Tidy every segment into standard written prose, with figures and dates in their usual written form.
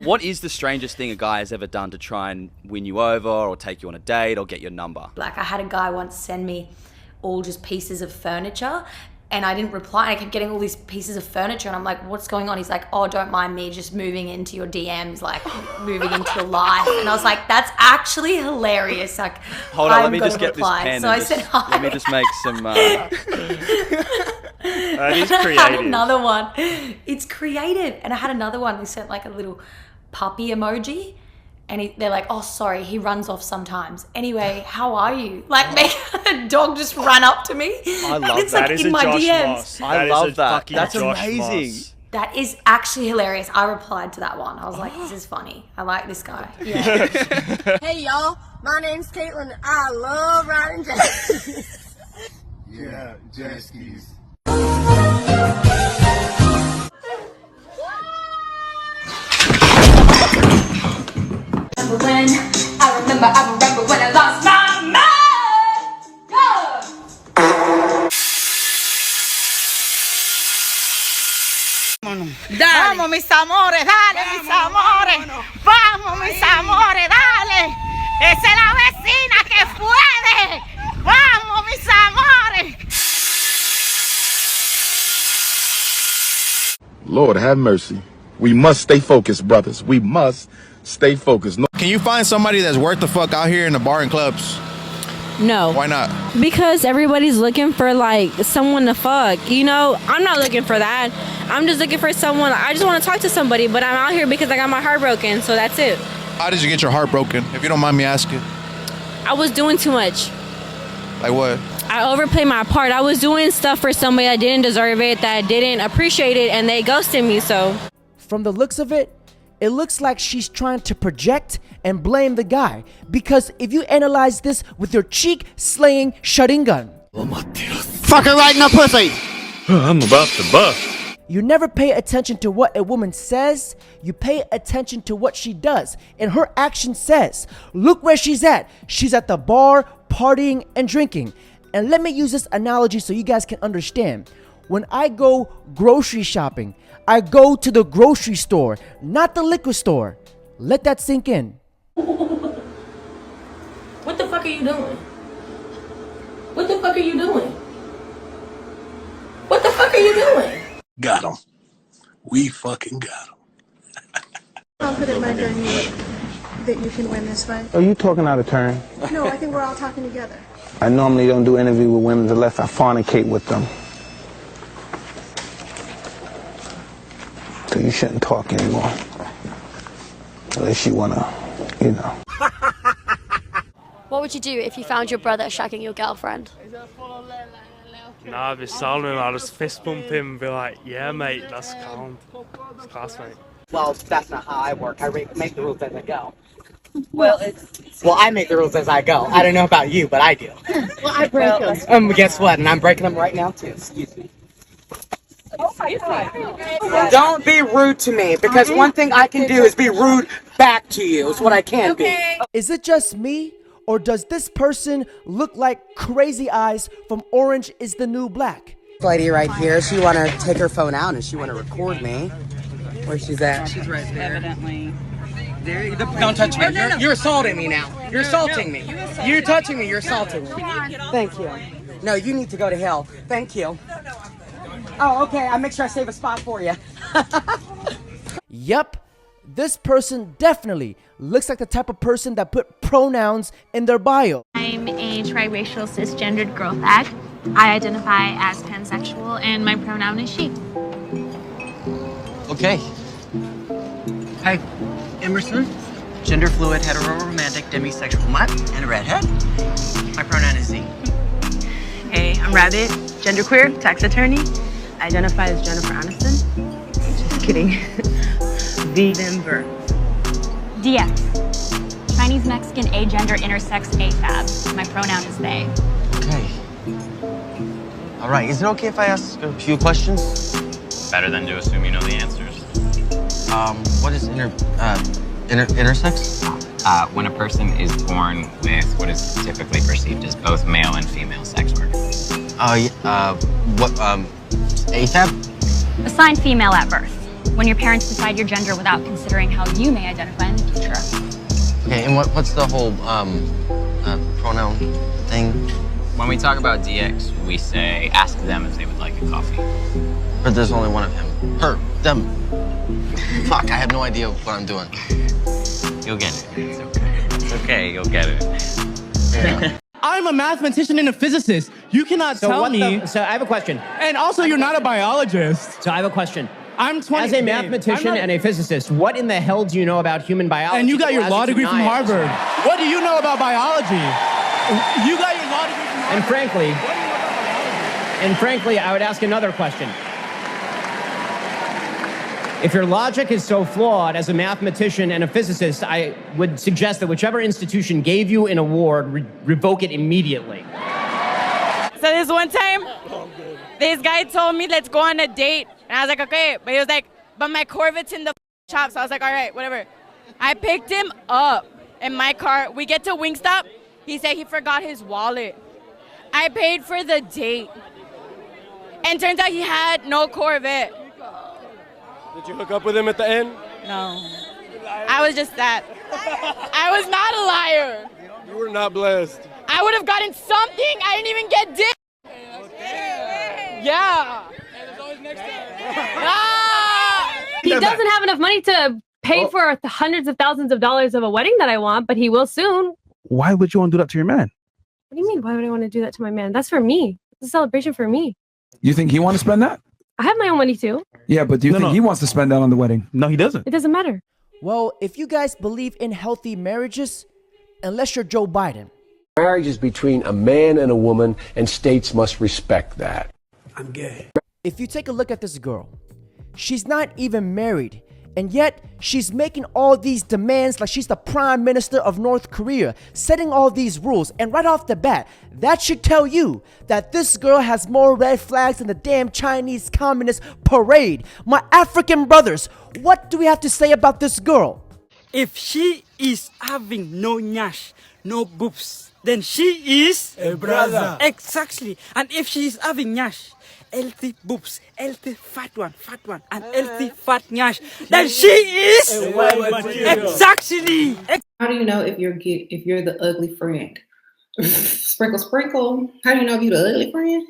What is the strangest thing a guy has ever done to try and win you over or take you on a date or get your number? Like, I had a guy once send me all just pieces of furniture, and I didn't reply. I kept getting all these pieces of furniture, and I'm like, what's going on? He's like, oh, don't mind me, just moving into your DMs, like moving into your life. And I was like, that's actually hilarious. Like, hold on, let me just get this pen. So I said, hi. Let me just make some... That is creative. I had another one. It's creative. And I had another one. They sent like a little puppy emoji. And they're like, oh, sorry, he runs off sometimes. Anyway, how are you? Like, make a dog just run up to me. I love it's that. Like in my DMs. I love that. That's amazing. That is actually hilarious. I replied to that one. I was like, this is funny. I like this guy. Yeah. Hey, y'all. My name's Caitlin. I love riding jet skis. Yeah, jet skis. I remember when I lost my mind. Dale. Vamos, mis amores, dale, mis amores. Vamos, mis amores, dale. Esa es la vecina que puede. Vamos, mis amores. Lord have mercy. We must stay focused, brothers. We must stay focused. No. Can you find somebody that's worth the fuck out here in the bar and clubs? No. Why not? Because everybody's looking for like someone to fuck. You know, I'm not looking for that. I'm just looking for someone. I just want to talk to somebody, but I'm out here because I got my heart broken, so that's it. How did you get your heart broken, if you don't mind me asking? I was doing too much. Like what? I overplayed my part. I was doing stuff for somebody that didn't deserve it, that didn't appreciate it, and they ghosted me, so. From the looks of it, it looks like she's trying to project and blame the guy. Because if you analyze this with your cheek-slaying shutting gun. Fuck her right in the pussy! I'm about to bust. You never pay attention to what a woman says, you pay attention to what she does. And her action says, look where she's at. She's at the bar, partying and drinking. And let me use this analogy so you guys can understand. When I go grocery shopping, I go to the grocery store, not the liquor store. Let that sink in. What the fuck are you doing? What the fuck are you doing? What the fuck are you doing? Got him. We fucking got him. Confident, my girl, that you can win this fight? Are you talking out of turn? No, I think we're all talking together. I normally don't do interviews with women unless I fornicate with them. So you shouldn't talk anymore. Unless you wanna, you know. What would you do if you found your brother shagging your girlfriend? Nah, I'd be sounding, I'd just fist bump him and be like, yeah mate, that's calm. It's class, mate. Well, that's not how I work. I make the rules as I go. Well, I make the rules as I go. I don't know about you, but I do. Well, I break them. Guess what? And I'm breaking them right now, too. Excuse me. Don't be rude to me, because one thing I can do is be rude back to you. It's what I can be. Is it just me? Or does this person look like Crazy Eyes from Orange is the New Black? This lady right here, she want to take her phone out and she want to record me. Where she's at? She's right there. Evidently. Don't touch me. You're assaulting me now. You're assaulting me. You're touching me. You're assaulting me. Thank you. No, you need to go to hell. Thank you. Oh, okay. I'll make sure I save a spot for you. Yup. This person definitely looks like the type of person that put pronouns in their bio. I'm a triracial cisgendered girl fag. I identify as pansexual and my pronoun is she. Okay. Hi, Emerson. Gender fluid, hetero-romantic, demisexual mutt, and a redhead. My pronoun is Z. Hey, I'm Rabbit, genderqueer, tax attorney. I identify as Jennifer Aniston. Just kidding. Denver. DX. Chinese Mexican agender intersex AFAB. My pronoun is they. Okay. All right, is it okay if I ask a few questions? Better than to assume you know the answers. What is intersex? When a person is born with what is typically perceived as both male and female sex organs. AFAB? Assigned female at birth. when your parents decide your gender without considering how you may identify in the future. Okay, and what's the whole pronoun thing? When we talk about DX, we say, ask them if they would like a coffee. But there's only one of him. Her. Them. Fuck, I have no idea what I'm doing. You'll get it. It's okay. It's okay, you'll get it. I'm a mathematician and a physicist. You cannot tell me. So I have a question. And also, you're not a biologist. So I have a question. I'm 20. As a mathematician and a physicist, what in the hell do you know about human biology? And you got your law degree from Harvard. What do you know about biology? You got your law degree from Harvard. And frankly, I would ask another question. If your logic is so flawed as a mathematician and a physicist, I would suggest that whichever institution gave you an award, revoke it immediately. So this one time, this guy told me, let's go on a date. And I was like, okay. But he was like, but my Corvette's in the shop. So I was like, all right, whatever. I picked him up in my car. We get to Wingstop. He said he forgot his wallet. I paid for the date. And turns out he had no Corvette. Did you hook up with him at the end? No. I was just that. I was not a liar. You were not blessed. I would have gotten something. I didn't even get dick. Yeah. He doesn't have enough money to pay for the hundreds of thousands of dollars of a wedding that I want, but he will soon. Why would you want to do that to your man? What do you mean, why would I want to do that to my man? That's for me. It's a celebration for me. You think he want to spend that? I have my own money too. Yeah, but do you think he wants to spend that on the wedding? No, he doesn't. It doesn't matter. Well, if you guys believe in healthy marriages, unless you're Joe Biden. Marriage is between a man and a woman, and states must respect that. I'm gay. If you take a look at this girl, she's not even married, and yet she's making all these demands like she's the prime minister of North Korea, setting all these rules. And right off the bat, that should tell you that this girl has more red flags than the damn Chinese Communist parade. My African brothers, what do we have to say about this girl? If she is having no nyash, no boobs, then she is a brother. Exactly. And if she is having nyash, healthy boobs, healthy fat one, and healthy fat nyash, then she is a white material. Exactly. How do you know if you're the ugly friend? Sprinkle, sprinkle. How do you know if you're the ugly friend?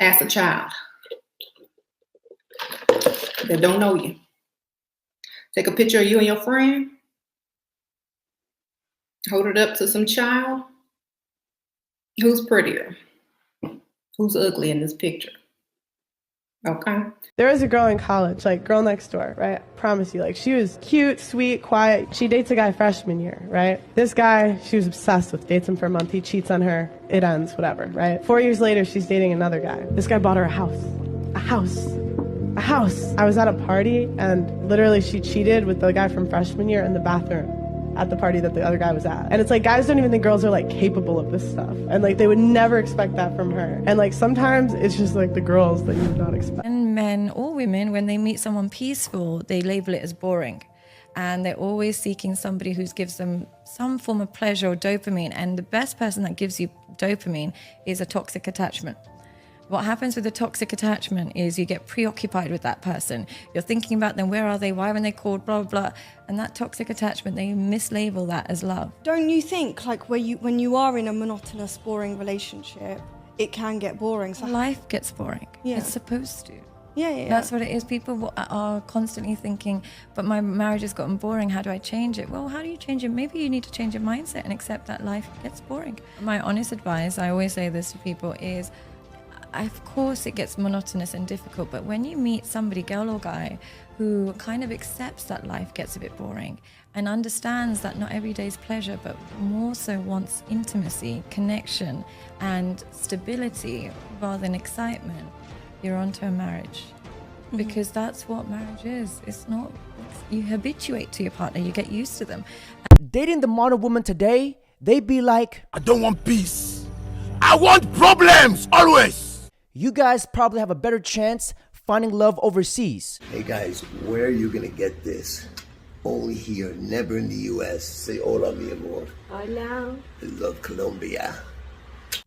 Ask a child that don't know you. Take a picture of you and your friend. Hold it up to some child. Who's prettier? Who's ugly in this picture? Okay. There was a girl in college, like girl next door, right? Promise you, like she was cute, sweet, quiet. She dates a guy freshman year, right? This guy, she was obsessed with, dates him for a month. He cheats on her. It ends, whatever, right? 4 years later, she's dating another guy. This guy bought her a house. A house. A house. I was at a party and literally she cheated with the guy from freshman year in the bathroom at the party that the other guy was at. And it's like guys don't even think girls are like capable of this stuff. And like they would never expect that from her. And like sometimes it's just like the girls that you would not expect. And men or women, when they meet someone peaceful, they label it as boring. And they're always seeking somebody who gives them some form of pleasure or dopamine. And the best person that gives you dopamine is a toxic attachment. What happens with a toxic attachment is you get preoccupied with that person. You're thinking about them, where are they, why haven't they called, blah, blah, blah. And that toxic attachment, they mislabel that as love. Don't you think, like, when you are in a monotonous, boring relationship, it can get boring? So life gets boring. Yeah. It's supposed to. Yeah. That's what it is. People are constantly thinking, but my marriage has gotten boring. How do I change it? Well, how do you change it? Maybe you need to change your mindset and accept that life gets boring. My honest advice, I always say this to people, is of course it gets monotonous and difficult, but when you meet somebody, girl or guy, who kind of accepts that life gets a bit boring and understands that not every day is pleasure, but more so wants intimacy, connection, and stability rather than excitement, you're onto a marriage. Because that's what marriage is. It's not, you habituate to your partner, you get used to them. Dating the modern woman today, they be like, I don't want peace. I want problems, always. You guys probably have a better chance finding love overseas. Hey guys, where are you gonna get this? Only here, never in the US. Say hola, mi amor. Hola. I love Colombia.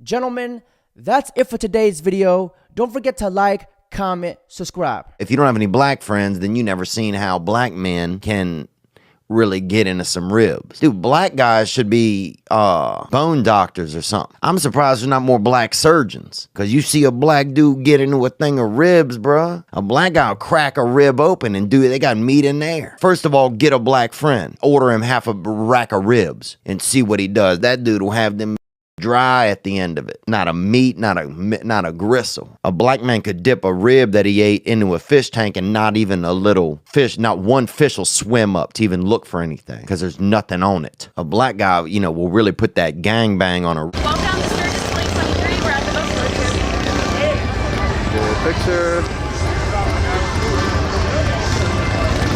Gentlemen, that's it for today's video. Don't forget to like, comment, subscribe. If you don't have any black friends, then you never seen how black men can really get into some ribs. Dude, black guys should be bone doctors or something. I'm surprised there's not more black surgeons, because you see a black dude get into a thing of ribs, bruh. A black guy will crack a rib open and they got meat in there. First of all, get a black friend. Order him half a rack of ribs and see what he does. That dude will have them dry at the end of it. Not a meat, not a gristle. A black man could dip a rib that he ate into a fish tank and not even a little fish, not one fish will swim up to even look for anything because there's nothing on it. A black guy, you know, will really put that gangbang on a... Welcome to Sturgis 2023. We're at the boat Good picture.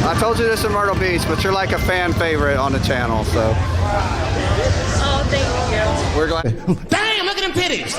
I told you this in Myrtle Beach, but you're like a fan favorite on the channel, so... Oh, thank you. We're glad. Damn, look at them titties.